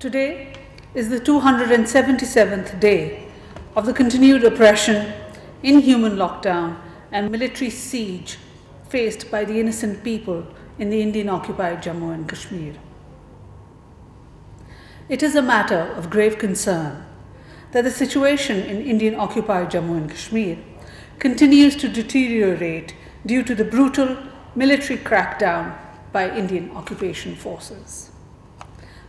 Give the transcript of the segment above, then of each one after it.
Today is the 277th day of the continued oppression, inhuman lockdown, and military siege faced by the innocent people in the Indian-occupied Jammu and Kashmir. It is a matter of grave concern that the situation in Indian-occupied Jammu and Kashmir continues to deteriorate due to the brutal military crackdown by Indian occupation forces.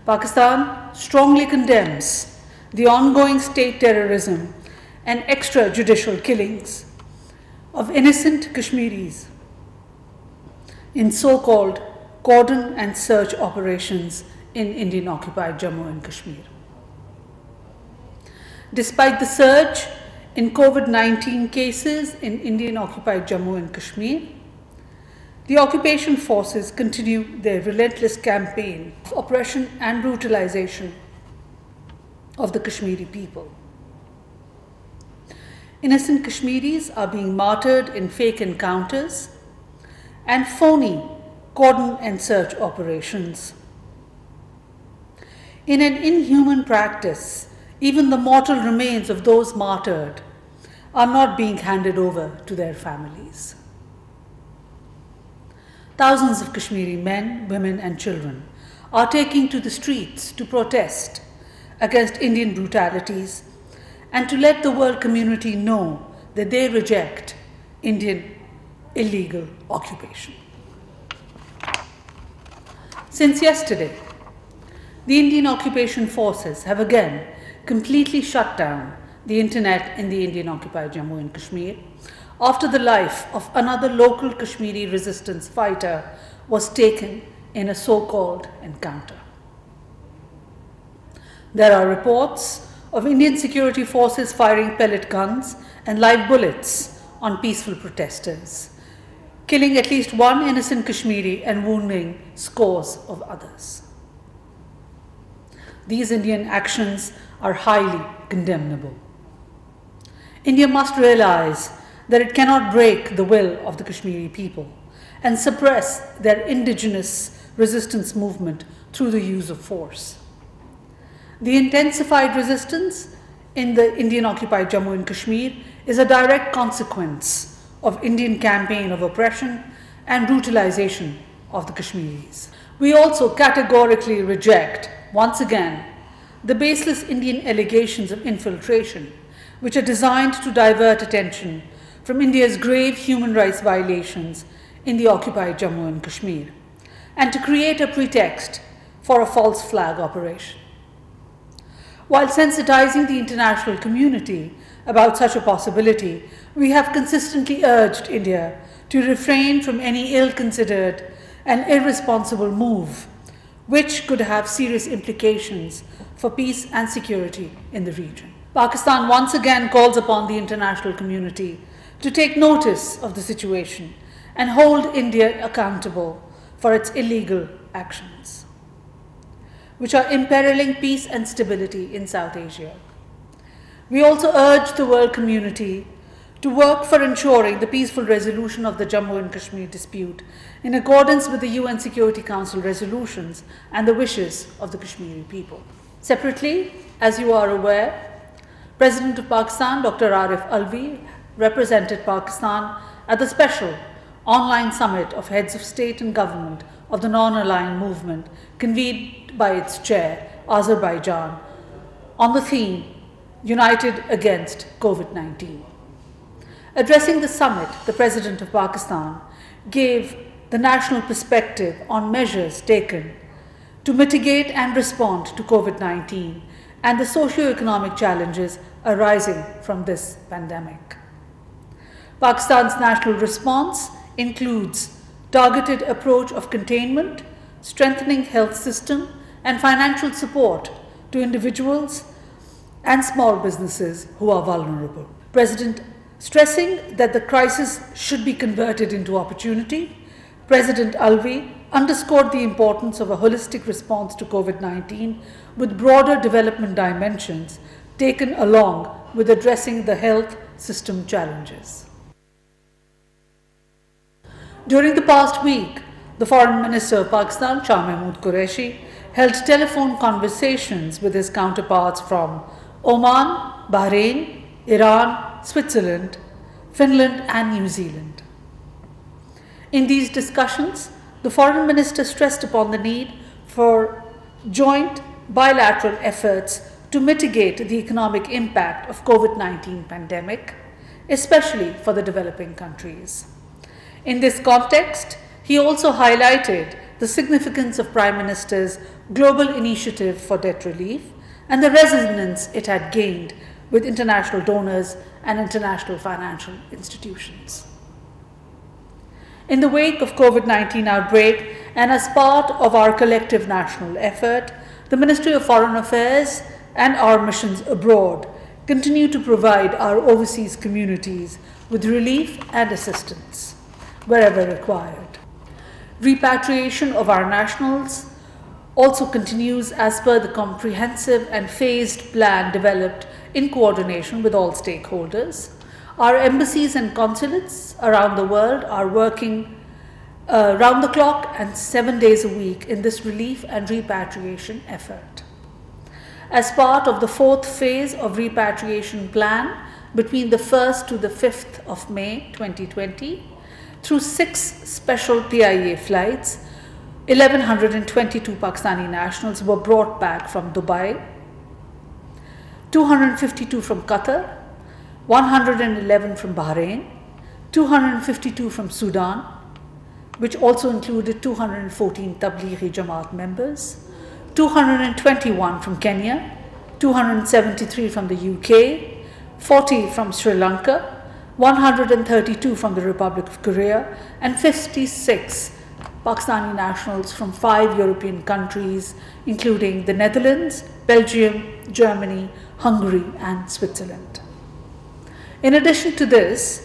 Pakistan strongly condemns the ongoing state terrorism and extrajudicial killings of innocent Kashmiris in so-called cordon and search operations in Indian-occupied Jammu and Kashmir. Despite the surge in COVID-19 cases in Indian-occupied Jammu and Kashmir, the occupation forces continue their relentless campaign of oppression and brutalization of the Kashmiri people. Innocent Kashmiris are being martyred in fake encounters and phony cordon and search operations. In an inhuman practice, even the mortal remains of those martyred are not being handed over to their families. Thousands of Kashmiri men, women, and children are taking to the streets to protest against Indian brutalities and to let the world community know that they reject Indian illegal occupation. Since yesterday, the Indian occupation forces have again completely shut down the internet in the Indian-occupied Jammu and Kashmir after the life of another local Kashmiri resistance fighter was taken in a so-called encounter. There are reports of Indian security forces firing pellet guns and live bullets on peaceful protesters, killing at least one innocent Kashmiri and wounding scores of others. These Indian actions are highly condemnable. India must realize that it cannot break the will of the Kashmiri people and suppress their indigenous resistance movement through the use of force. The intensified resistance in the Indian-occupied Jammu and Kashmir is a direct consequence of Indian campaign of oppression and brutalization of the Kashmiris. We also categorically reject, once again, the baseless Indian allegations of infiltration, which are designed to divert attention from India's grave human rights violations in the occupied Jammu and Kashmir, and to create a pretext for a false flag operation. While sensitizing the international community about such a possibility, we have consistently urged India to refrain from any ill-considered and irresponsible move which could have serious implications for peace and security in the region. Pakistan once again calls upon the international community to take notice of the situation and hold India accountable for its illegal actions, which are imperiling peace and stability in South Asia. We also urge the world community to work for ensuring the peaceful resolution of the Jammu and Kashmir dispute in accordance with the UN Security Council resolutions and the wishes of the Kashmiri people. Separately, as you are aware, President of Pakistan, Dr. Arif Alvi, represented Pakistan at the special online summit of heads of state and government of the non-aligned movement convened by its chair, Azerbaijan, on the theme United Against COVID-19. Addressing the summit, the President of Pakistan gave the national perspective on measures taken to mitigate and respond to COVID-19 and the socio-economic challenges arising from this pandemic. Pakistan's national response includes targeted approach of containment, strengthening health system, and financial support to individuals and small businesses who are vulnerable. President stressing that the crisis should be converted into opportunity, President Alvi underscored the importance of a holistic response to COVID-19 with broader development dimensions taken along with addressing the health system challenges. During the past week, the Foreign Minister of Pakistan, Shah Mahmood Qureshi, held telephone conversations with his counterparts from Oman, Bahrain, Iran, Switzerland, Finland, and New Zealand. In these discussions, the Foreign Minister stressed upon the need for joint bilateral efforts to mitigate the economic impact of COVID-19 pandemic, especially for the developing countries. In this context, he also highlighted the significance of Prime Minister's global initiative for debt relief and the resonance it had gained with international donors and international financial institutions. In the wake of COVID-19 outbreak and as part of our collective national effort, the Ministry of Foreign Affairs and our missions abroad continue to provide our overseas communities with relief and assistance wherever required. Repatriation of our nationals also continues as per the comprehensive and phased plan developed in coordination with all stakeholders. Our embassies and consulates around the world are working round the clock and 7 days a week in this relief and repatriation effort. As part of the fourth phase of repatriation plan between the 1st to the 5th of May 2020, through 6 special PIA flights, 1,122 Pakistani nationals were brought back from Dubai, 252 from Qatar, 111 from Bahrain, 252 from Sudan, which also included 214 Tablighi Jamaat members, 221 from Kenya, 273 from the UK, 40 from Sri Lanka, 132 from the Republic of Korea, and 56 Pakistani nationals from 5 European countries, including the Netherlands, Belgium, Germany, Hungary, and Switzerland. In addition to this,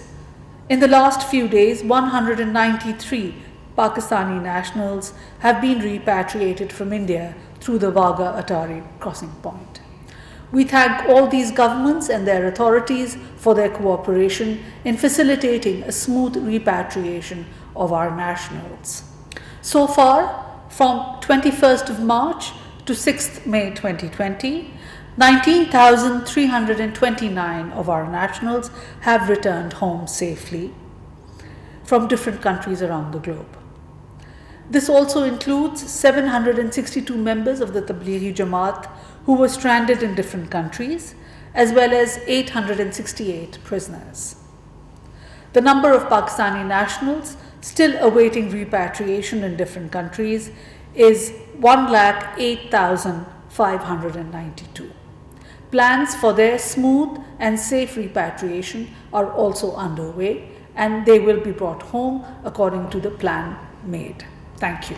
in the last few days, 193 Pakistani nationals have been repatriated from India through the Wagah-Atari crossing point. We thank all these governments and their authorities for their cooperation in facilitating a smooth repatriation of our nationals. So far, from 21st of March to 6th May 2020, 19,329 of our nationals have returned home safely from different countries around the globe. This also includes 762 members of the Tablighi Jamaat who were stranded in different countries, as well as 868 prisoners. The number of Pakistani nationals still awaiting repatriation in different countries is 108,592. Plans for their smooth and safe repatriation are also underway, and they will be brought home according to the plan made. Thank you.